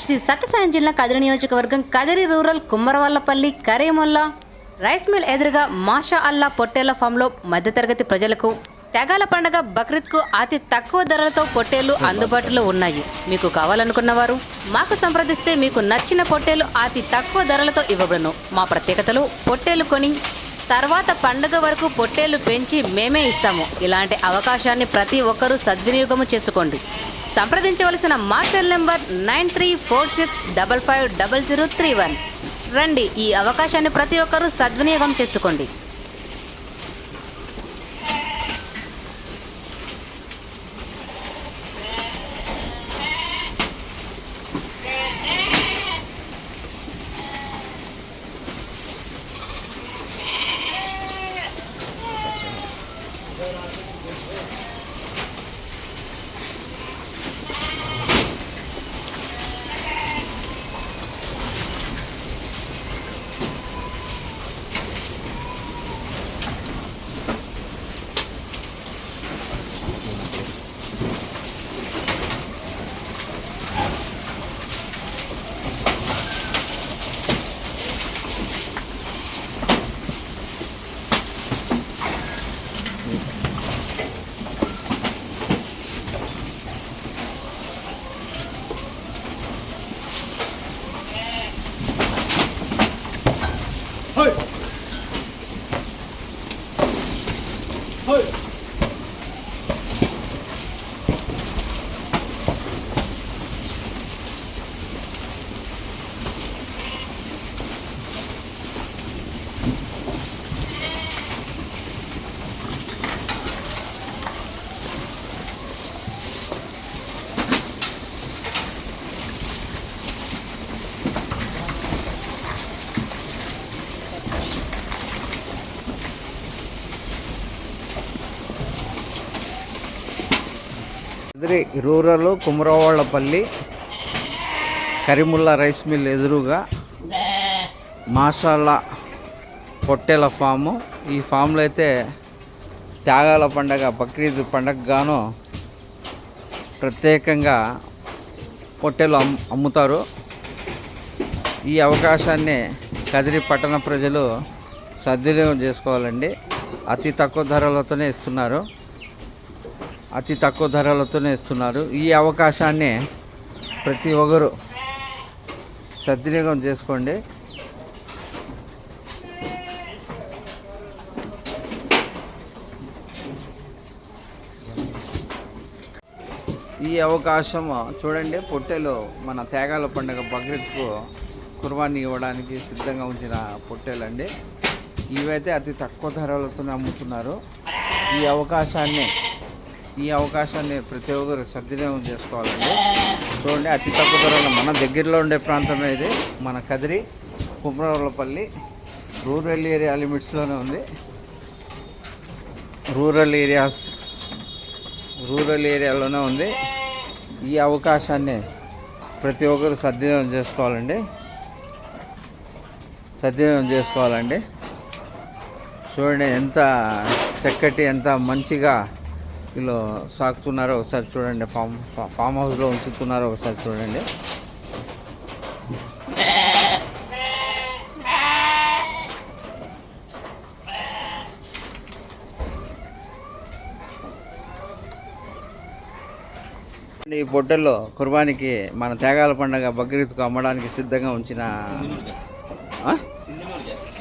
శ్రీ సత్యసాయి జిల్లా కదిరి నియోజకవర్గం Kadiri rural Kummaravallapalli Kareemulla rice mill ఎదురుగా మాషా అల్లా పొట్టేళ్ల ఫామ్లో మధ్యతరగతి ప్రజలకు తెగాల పండగ బక్రీద్కు అతి తక్కువ ధరలతో పొట్టేళ్లు అందుబాటులో ఉన్నాయి. మీకు కావాలనుకున్నవారు మాకు సంప్రదిస్తే మీకు నచ్చిన పొట్టేళ్లు అతి తక్కువ ధరలతో ఇవ్వబడును. మా ప్రత్యేకతలు పొట్టేళ్లు కొని తర్వాత పండుగ వరకు పొట్టేళ్లు పెంచి మేమే ఇస్తాము. ఇలాంటి అవకాశాన్ని ప్రతి ఒక్కరూ సద్వినియోగం చేసుకోండి. సంప్రదించవలసిన మా సెల్ నెంబర్ 9346550031. రండి, ఈ అవకాశాన్ని ప్రతి ఒక్కరూ సద్వినియోగం చేసుకోండి. Kadiri rural Kummaravallapalli Kareemulla rice mill ఎదురుగా మాషాల్లా పొట్టేల ఫాము. ఈ ఫామ్లో అయితే త్యాగాల పండగ బక్రీద్ పండగ గాను ప్రత్యేకంగా పొట్టేలు అమ్ముతారు. ఈ అవకాశాన్ని కదిరి పట్టణ ప్రజలు సద్వినియోగం చేసుకోవాలండి. అతి తక్కువ ధరలతోనే ఇస్తున్నారు. ఈ అవకాశాన్ని ప్రతి ఒక్కరు సద్వినియోగం చేసుకోండి. ఈ అవకాశం చూడండి, పొట్టేలు మన త్యాగాల పండుగ బక్రీద్కు కుర్బానీ ఇవ్వడానికి సిద్ధంగా ఉంచిన పొట్టేలండి. ఇవైతే అతి తక్కువ ధరలతోనే అమ్ముతున్నారు. ఈ అవకాశాన్ని ప్రతి ఒక్కరు సద్వినియోగం చేసుకోవాలండి. చూడండి, అతి తక్కువ ధరలో మన దగ్గరలో ఉండే ప్రాంతమే ఇది. మన కదిరి కుమ్మరవల్లపల్లి రూరల్ ఏరియా లిమిట్స్లోనే ఉంది. రూరల్ ఏరియాలోనే ఉంది. ఈ అవకాశాన్ని ప్రతి ఒక్కరు సద్వినియోగం చేసుకోవాలండి. చూడండి, ఎంత చక్కటి ఎంత మంచిగా వీళ్ళు సాగుతున్నారో ఒకసారి చూడండి. ఫామ్ హౌస్లో ఉంచుతున్నారో ఒకసారి చూడండి. ఈ పొట్టెల్లో కుర్బానికి మన త్యాగాల పండుగ బక్రీద్కు అమ్మడానికి సిద్ధంగా ఉంచిన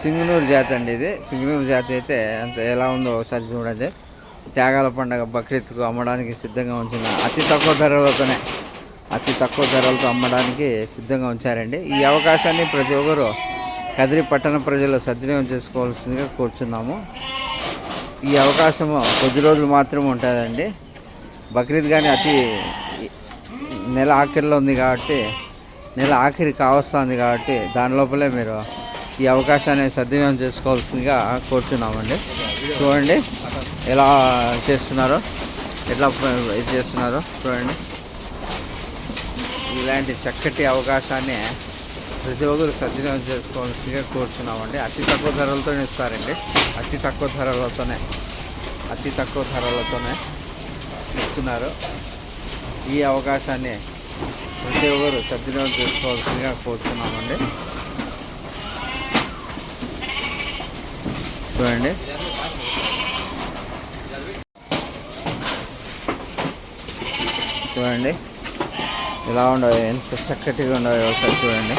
సింగనూరు జాతి అండి. ఇది సింగనూరు జాతి అయితే అంత ఎలా ఉందో ఒకసారి చూడండి. త్యాగాల పండుగ బక్రీద్కు అమ్మడానికి సిద్ధంగా ఉంచిన అతి తక్కువ ధరలతో అమ్మడానికి సిద్ధంగా ఉంచారండి. ఈ అవకాశాన్ని ప్రతి ఒక్కరు కదిరి పట్టణ ప్రజలు సద్వినియోగం చేసుకోవాల్సిందిగా కోరుచున్నాము. ఈ అవకాశము కొద్ది రోజులు మాత్రమే ఉంటుందండి. బక్రీద్ కానీ నెల ఆఖరిలో ఉంది కాబట్టి, నెల ఆఖరి కావస్తుంది కాబట్టి దాని లోపలే మీరు ఈ అవకాశాన్ని సద్వినియోగం చేసుకోవాల్సిందిగా కోరుచున్నామండి. చూడండి ఎలా చేస్తున్నారో చూడండి. ఇలాంటి చక్కటి అవకాశాన్ని ప్రతి ఒక్కరు సద్వినియోగం చేసుకోవాల్సిందిగా కోరుచున్నామండి. అతి తక్కువ ధరలతోనే ఇస్తారండి. అతి తక్కువ ధరలతోనే ఇస్తున్నారు. ఈ అవకాశాన్ని ప్రతి ప్రతి ఒక్కరు సద్వినియోగం చేసుకోవాల్సిందిగా కోరుతున్నామండి. చూడండి, చూడండి ఎలా ఉండవు, ఎంత చక్కటిగా ఉండవు ఒకసారి చూడండి.